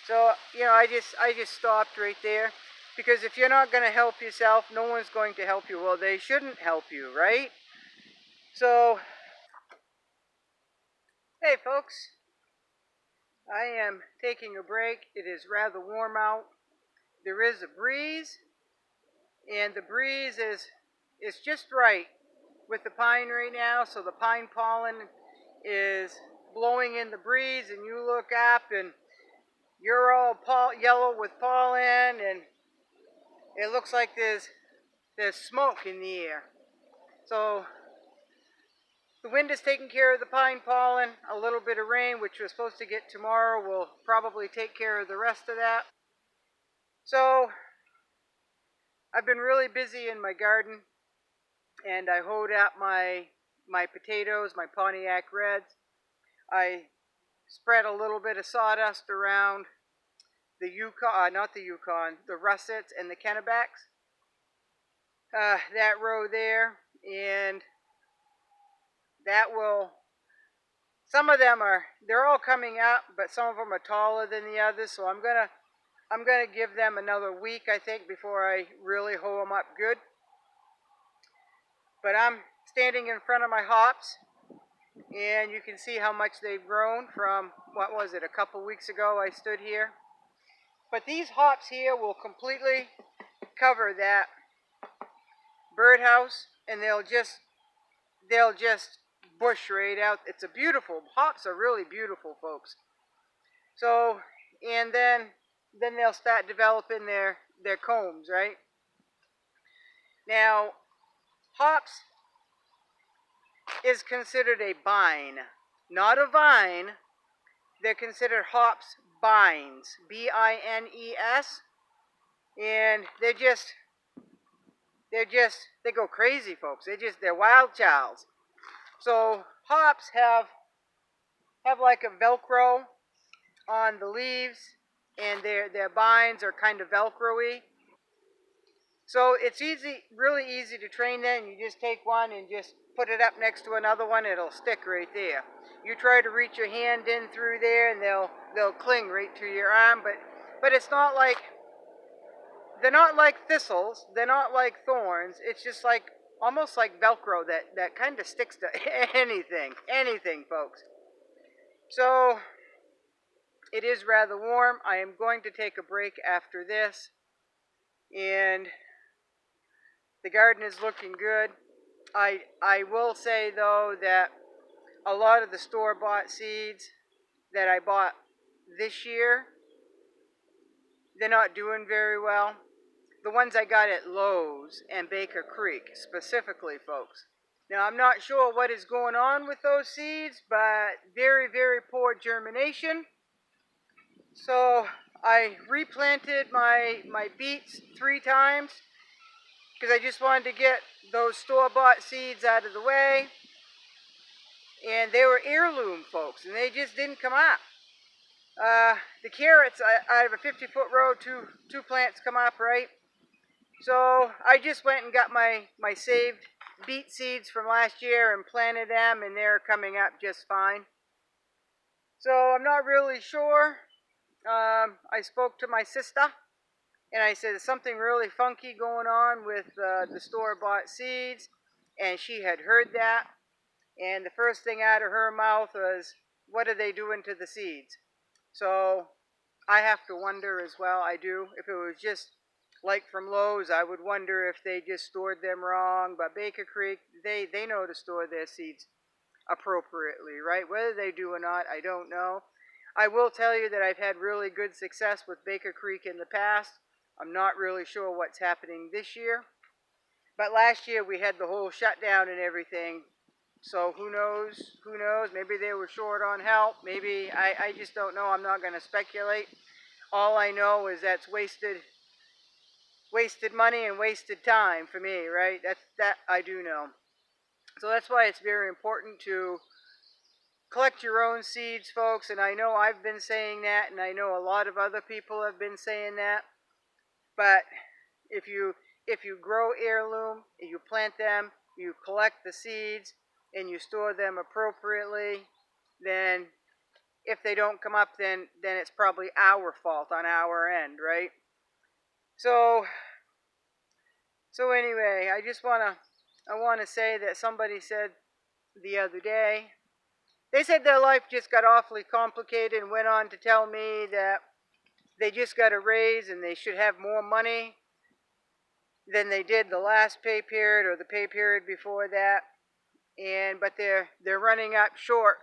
So, I just stopped right there because if you're not going to help yourself, no one's going to help you. Well, they shouldn't help you, right? So, hey folks, I am taking a break. It is rather warm out. There is a breeze, and the breeze is just right with the pine right now. So the pine pollen is blowing in the breeze, and you look up and you're all yellow with pollen, and it looks like there's smoke in the air. So the wind is taking care of the pine pollen. A little bit of rain, which we're supposed to get tomorrow, will probably take care of the rest of that. So I've been really busy in my garden, and I hoed out my potatoes, my Pontiac Reds. I spread a little bit of sawdust around the Yukon, not the Yukon, the russets and the Kennebecks. That row there, and that will, some of them they're all coming up, but some of them are taller than the others, so I'm gonna give them another week, I think, before I really hoe them up good. But I'm standing in front of my hops, and you can see how much they've grown from, what was it, a couple weeks ago I stood here. But these hops here will completely cover that birdhouse, and they'll just bush right out. It's a beautiful, hops are really beautiful, folks. So, and then they'll start developing their combs, right? Now, hops is considered a bine, not a vine. They're considered hops bines, B-I-N-E-S, and they go crazy, folks. They're wild childs. So hops have like a Velcro on the leaves, and their bines are kind of Velcro-y. So it's really easy to train them. You just take one and just put it up next to another one. It'll stick right there. You try to reach your hand in through there, and they'll cling right to your arm. But it's not like, they're not like thistles. They're not like thorns. It's just like almost like Velcro that kind of sticks to anything, folks. So it is rather warm. I am going to take a break after this, and the garden is looking good. I will say, though, that a lot of the store-bought seeds that I bought this year, they're not doing very well. The ones I got at Lowe's and Baker Creek, specifically, folks. Now, I'm not sure what is going on with those seeds, but very, very poor germination. So I replanted my beets 3 times because I just wanted to get those store-bought seeds out of the way. And they were heirloom, folks, and they just didn't come up. The carrots, out of a 50-foot row, two plants come up, right? So I just went and got my saved beet seeds from last year and planted them, and they're coming up just fine. So I'm not really sure. I spoke to my sister, and I said, there's something really funky going on with the store-bought seeds, and she had heard that. And the first thing out of her mouth was, what are they doing to the seeds? So I have to wonder as well. I do. If it was just like from Lowe's, I would wonder if they just stored them wrong. But Baker Creek, they know to store their seeds appropriately, right? Whether they do or not, I don't know. I will tell you that I've had really good success with Baker Creek in the past. I'm not really sure what's happening this year. But last year we had the whole shutdown and everything. So who knows? Who knows? Maybe they were short on help. Maybe, I just don't know. I'm not going to speculate. All I know is that's wasted money and wasted time for me, right? That I do know. So that's why it's very important to collect your own seeds, folks. And I know I've been saying that, and I know a lot of other people have been saying that. But if you grow heirloom, you plant them, you collect the seeds, and you store them appropriately, then if they don't come up, then it's probably our fault on our end, right? So anyway, I wanna say that somebody said the other day, they said their life just got awfully complicated and went on to tell me that they just got a raise and they should have more money than they did the last pay period or the pay period before that. But they're running up short.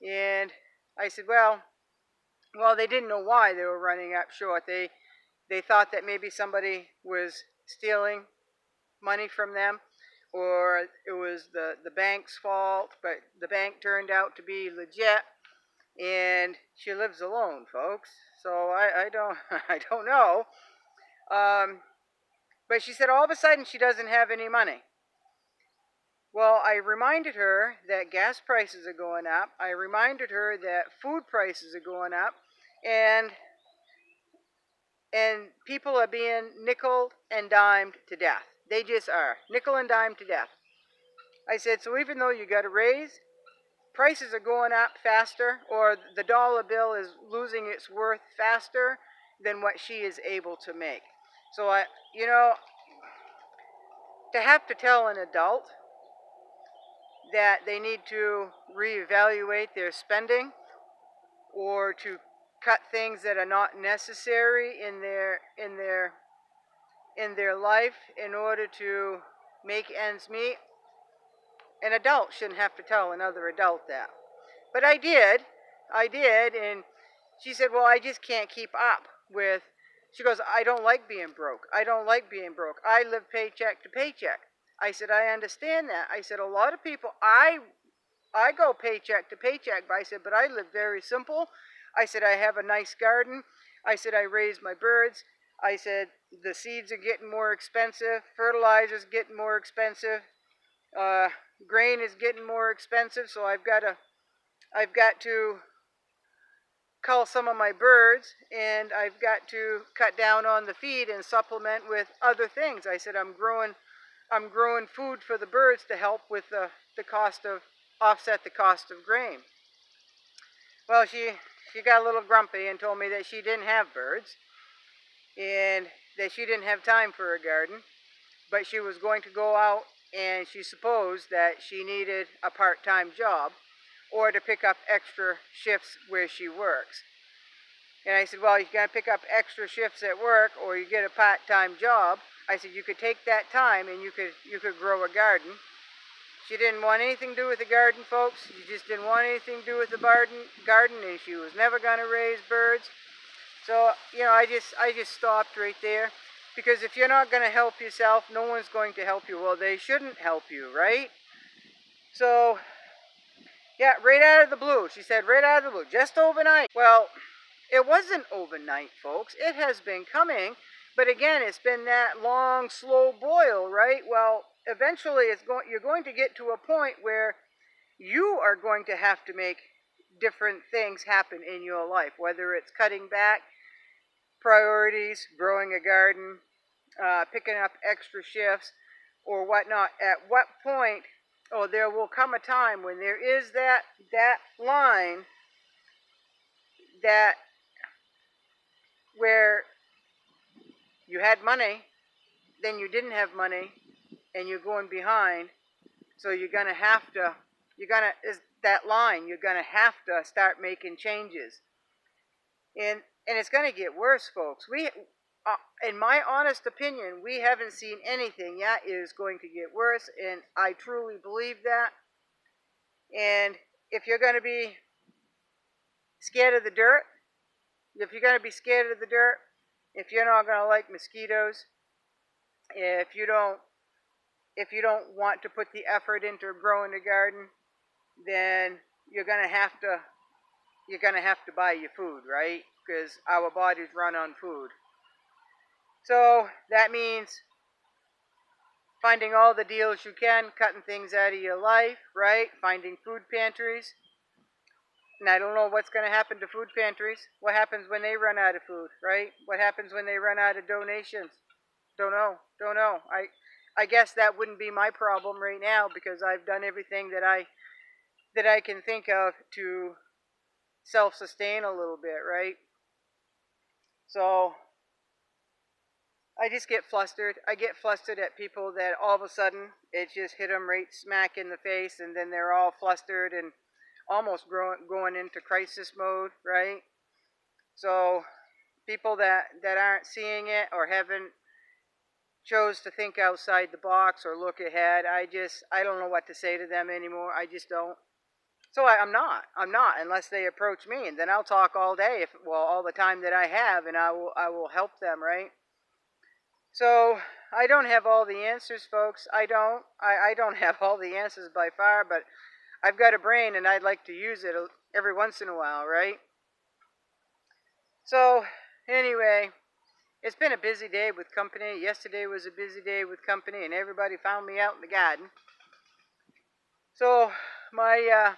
And I said, well, they didn't know why they were running up short. They thought that maybe somebody was stealing money from them, or it was the bank's fault, but the bank turned out to be legit, and she lives alone, folks. So I don't I don't know. But she said all of a sudden she doesn't have any money. Well, I reminded her that gas prices are going up. I reminded her that food prices are going up, and people are being nickel and dimed to death. They just are nickel and dime to death. I said, so even though you got a raise, prices are going up faster, or the dollar bill is losing its worth faster than what she is able to make. So to have to tell an adult that they need to reevaluate their spending or to cut things that are not necessary in their life in order to make ends meet. An adult shouldn't have to tell another adult that. But I did, and she said, well, I just can't keep up with, she goes, I don't like being broke. I don't like being broke. I live paycheck to paycheck. I said, I understand that. I said, a lot of people, I go paycheck to paycheck, but I said, but I live very simple. I said, I have a nice garden. I said, I raise my birds. I said, the seeds are getting more expensive. Fertilizer's getting more expensive. Grain is getting more expensive, so I've got to cull some of my birds, and I've got to cut down on the feed and supplement with other things. I said, I'm growing food for the birds to help with the cost of, offset the cost of grain. Well, she got a little grumpy and told me that she didn't have birds and that she didn't have time for a garden, but she was going to go out, and she supposed that she needed a part-time job or to pick up extra shifts where she works. And I said, well, you got to pick up extra shifts at work or you get a part-time job. I said, you could take that time and you could grow a garden. She didn't want anything to do with the garden, folks. She just didn't want anything to do with the garden, and she was never going to raise birds. So, I just stopped right there. Because if you're not going to help yourself, no one's going to help you. Well, they shouldn't help you, right? So, yeah, right out of the blue. She said, right out of the blue, just overnight. Well, it wasn't overnight, folks. It has been coming. But again, it's been that long, slow boil, right? Well, eventually you're going to get to a point where you are going to have to make different things happen in your life, whether it's cutting back, priorities, growing a garden, picking up extra shifts, or whatnot. At what point, there will come a time when there is that line that where you had money, then you didn't have money, and you're going behind. So you're gonna have to, is that line, you're gonna have to start making changes. And it's gonna get worse, folks. In my honest opinion, we haven't seen anything yet. It is going to get worse, and I truly believe that. And if you're gonna be scared of the dirt, if you're gonna be scared of the dirt, if you're not gonna like mosquitoes, if you don't want to put the effort into growing a garden, then you're gonna have to buy your food, right? Because our bodies run on food. So that means finding all the deals you can, cutting things out of your life, right? Finding food pantries. And I don't know what's going to happen to food pantries. What happens when they run out of food, right? What happens when they run out of donations? Don't know. I guess that wouldn't be my problem right now, because I've done everything that I can think of to self-sustain a little bit, right? So I just get flustered. I get flustered at people that all of a sudden it just hit them right smack in the face, and then they're all flustered and almost going into crisis mode, right? So people that aren't seeing it or haven't chose to think outside the box or look ahead, I don't know what to say to them anymore. I just don't. So I'm not unless they approach me, and then I'll talk all day, if well, all the time that I have, and I will help them, right? So I don't have all the answers, folks. I don't have all the answers by far, but I've got a brain, and I'd like to use it every once in a while, right? So anyway, it's been a busy day with company. Yesterday was a busy day with company, and everybody found me out in the garden. So my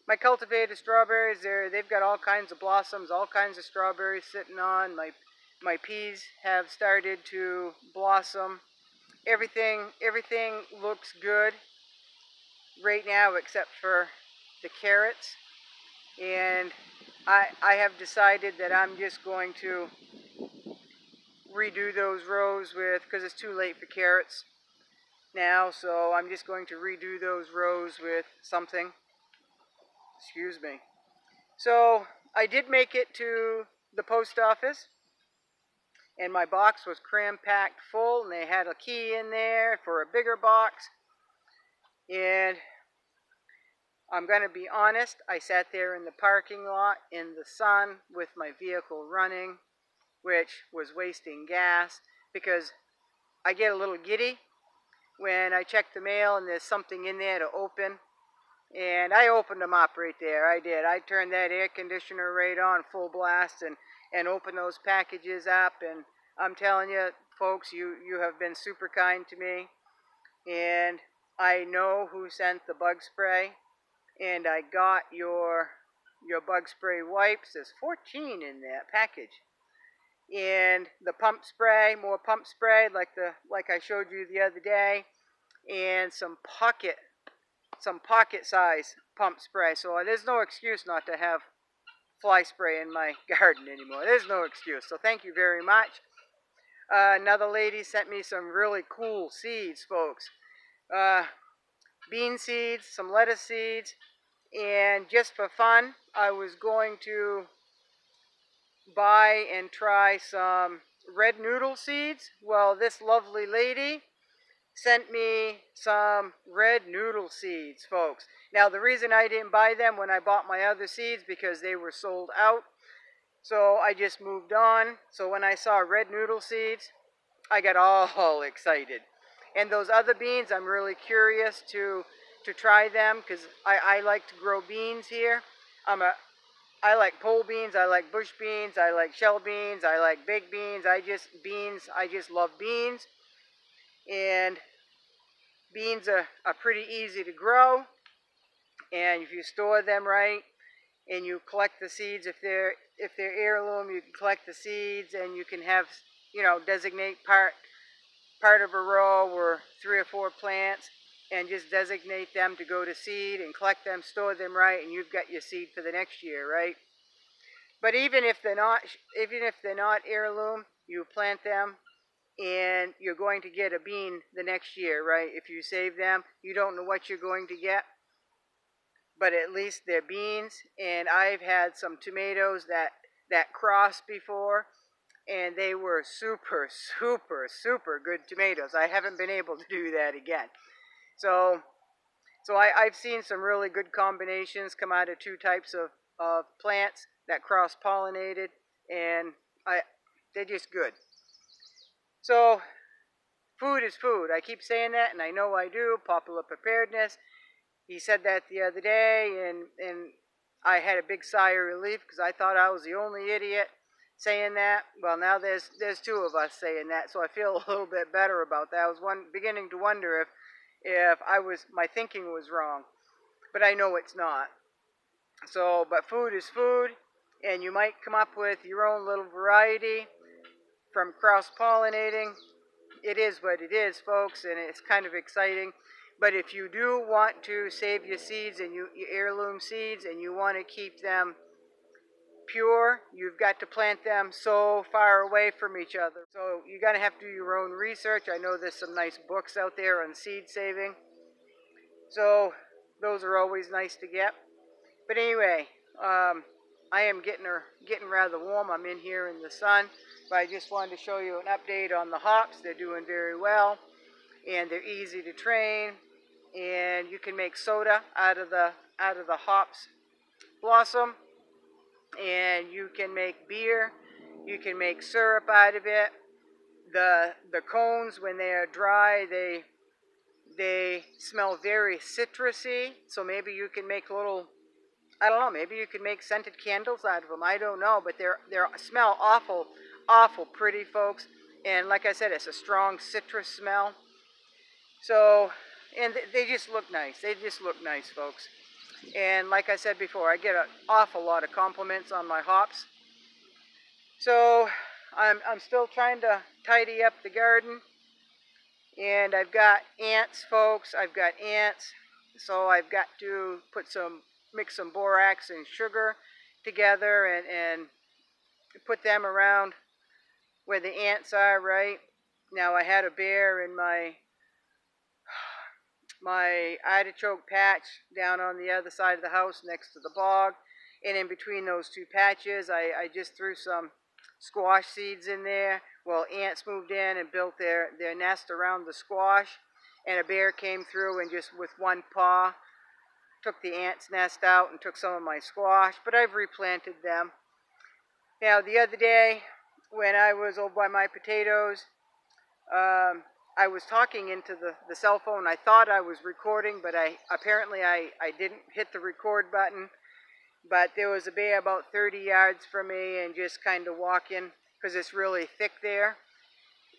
my cultivated strawberries, they've got all kinds of blossoms, all kinds of strawberries sitting on. My peas have started to blossom. Everything looks good right now except for the carrots. And I have decided that I'm just going to redo those rows with, because it's too late for carrots now, so I'm just going to redo those rows with something. Excuse me. So I did make it to the post office, and my box was cram-packed full, and they had a key in there for a bigger box. And I'm going to be honest, I sat there in the parking lot in the sun with my vehicle running, which was wasting gas, because I get a little giddy when I check the mail and there's something in there to open. And I opened them up right there. I did. I turned that air conditioner right on full blast and opened those packages up. And I'm telling you, folks, you have been super kind to me. And I know who sent the bug spray. And I got your bug spray wipes. There's 14 in that package. And the pump spray, more pump spray like I showed you the other day, and some pocket size pump spray. So there's no excuse not to have fly spray in my garden anymore. There's no excuse. So thank you very much. Another lady sent me some really cool seeds, folks. Bean seeds, some lettuce seeds, and just for fun, I was going to buy and try some red noodle seeds. Well, this lovely lady sent me some red noodle seeds, folks. Now, the reason I didn't buy them when I bought my other seeds, because they were sold out. So I just moved on. So when I saw red noodle seeds, I got all excited. And those other beans, I'm really curious to try them, because I like to grow beans here. I like pole beans, I like bush beans, I like shell beans, I like baked beans. I just love beans. And beans are pretty easy to grow. And if you store them right and you collect the seeds, if they're heirloom, you can collect the seeds, and you can have, designate part of a row or 3 or 4 plants, and just designate them to go to seed and collect them, store them right, and you've got your seed for the next year, right? But even if they're not heirloom, you plant them, and you're going to get a bean the next year, right? If you save them, you don't know what you're going to get, but at least they're beans. And I've had some tomatoes that crossed before, and they were super, super, super good tomatoes. I haven't been able to do that again. So I've seen some really good combinations come out of 2 types of plants that cross-pollinated, and they're just good. So food is food. I keep saying that, and I know I do. Popular preparedness. He said that the other day, and I had a big sigh of relief, because I thought I was the only idiot saying that. Well, now there's 2 of us saying that, so I feel a little bit better about that. I was beginning to wonder if my thinking was wrong, but I know it's not. So, but food is food, and you might come up with your own little variety from cross-pollinating. It is what it is, folks, and it's kind of exciting. But if you do want to save your seeds and your heirloom seeds, and you want to keep them pure, you've got to plant them so far away from each other. So you're going to have to do your own research. I know there's some nice books out there on seed saving. So those are always nice to get. But anyway, I am getting rather warm. I'm in here in the sun. But I just wanted to show you an update on the hops. They're doing very well, and they're easy to train. And you can make soda out of the hops blossom, and you can make beer. You can make syrup out of it. The cones, when they are dry, they smell very citrusy. So maybe you can make little, I don't know, maybe you could make scented candles out of them. I don't know, but they smell awful pretty, folks. And like I said, it's a strong citrus smell. So, and they just look nice. They just look nice, folks. And like I said before, I get an awful lot of compliments on my hops. So I'm still trying to tidy up the garden. And I've got ants, folks. I've got ants. So I've got to mix some borax and sugar together and put them around where the ants are, right? Now I had a bear in my artichoke patch down on the other side of the house next to the bog. And in between those two patches, I just threw some squash seeds in there. Well, ants moved in and built their nest around the squash. And a bear came through and just with one paw took the ant's nest out and took some of my squash. But I've replanted them. Now, the other day, when I was over by my potatoes, I was talking into the cell phone. I thought I was recording, but apparently I didn't hit the record button. But there was a bear about 30 yards from me and just kind of walking, because it's really thick there.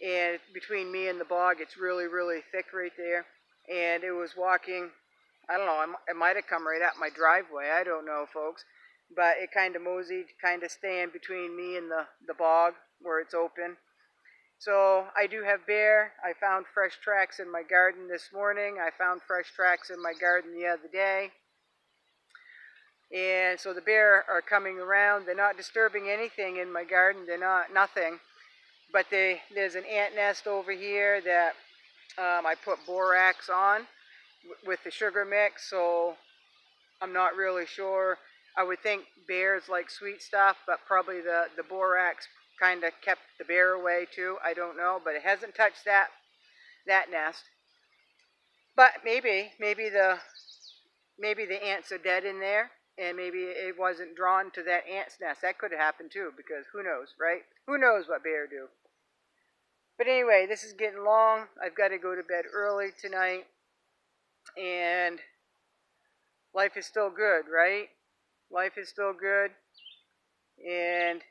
And between me and the bog, it's really, really thick right there. And it was walking, I don't know, it might have come right up my driveway. I don't know, folks. But it kind of moseyed, kind of staying between me and the bog where it's open. So I do have bear. I found fresh tracks in my garden this morning. I found fresh tracks in my garden the other day. And so the bear are coming around. They're not disturbing anything in my garden. They're nothing. But there's an ant nest over here that I put borax on with the sugar mix. So I'm not really sure. I would think bears like sweet stuff, but probably the borax kind of kept the bear away too. I don't know, but it hasn't touched that nest. But maybe the ants are dead in there, and maybe it wasn't drawn to that ant's nest. That could have happened too, because who knows, right? Who knows what bear do? But anyway, this is getting long. I've got to go to bed early tonight, and life is still good, right? Life is still good, and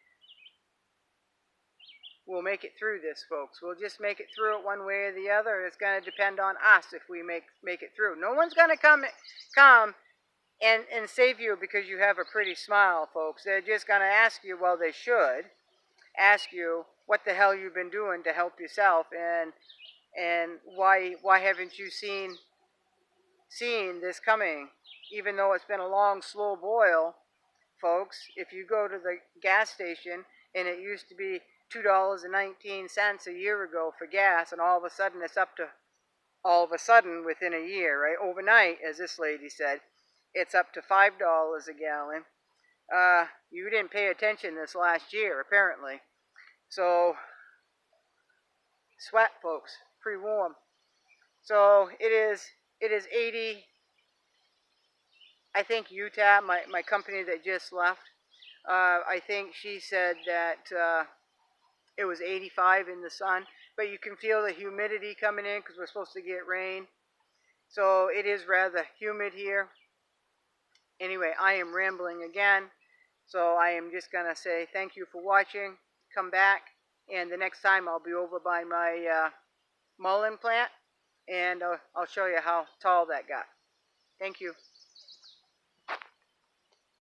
we'll make it through this, folks. We'll just make it through it one way or the other. It's going to depend on us if we make it through. No one's going to come and save you because you have a pretty smile, folks. They're just going to ask you, well, they should ask you what the hell you've been doing to help yourself, and why haven't you seen this coming, even though it's been a long, slow boil, folks. If you go to the gas station, and it used to be $2.19 a year ago for gas, and all of a sudden it's up to, within a year, right, overnight, as this lady said, it's up to $5 a gallon. You didn't pay attention this last year, apparently. So, sweat, folks, pretty warm. So it is 80, I think Utah, my company that just left, I think she said that it was 85 in the sun, but you can feel the humidity coming in because we're supposed to get rain. So it is rather humid here. Anyway, I am rambling again, so I am just going to say thank you for watching. Come back, and the next time I'll be over by my mullein plant, and I'll show you how tall that got. Thank you.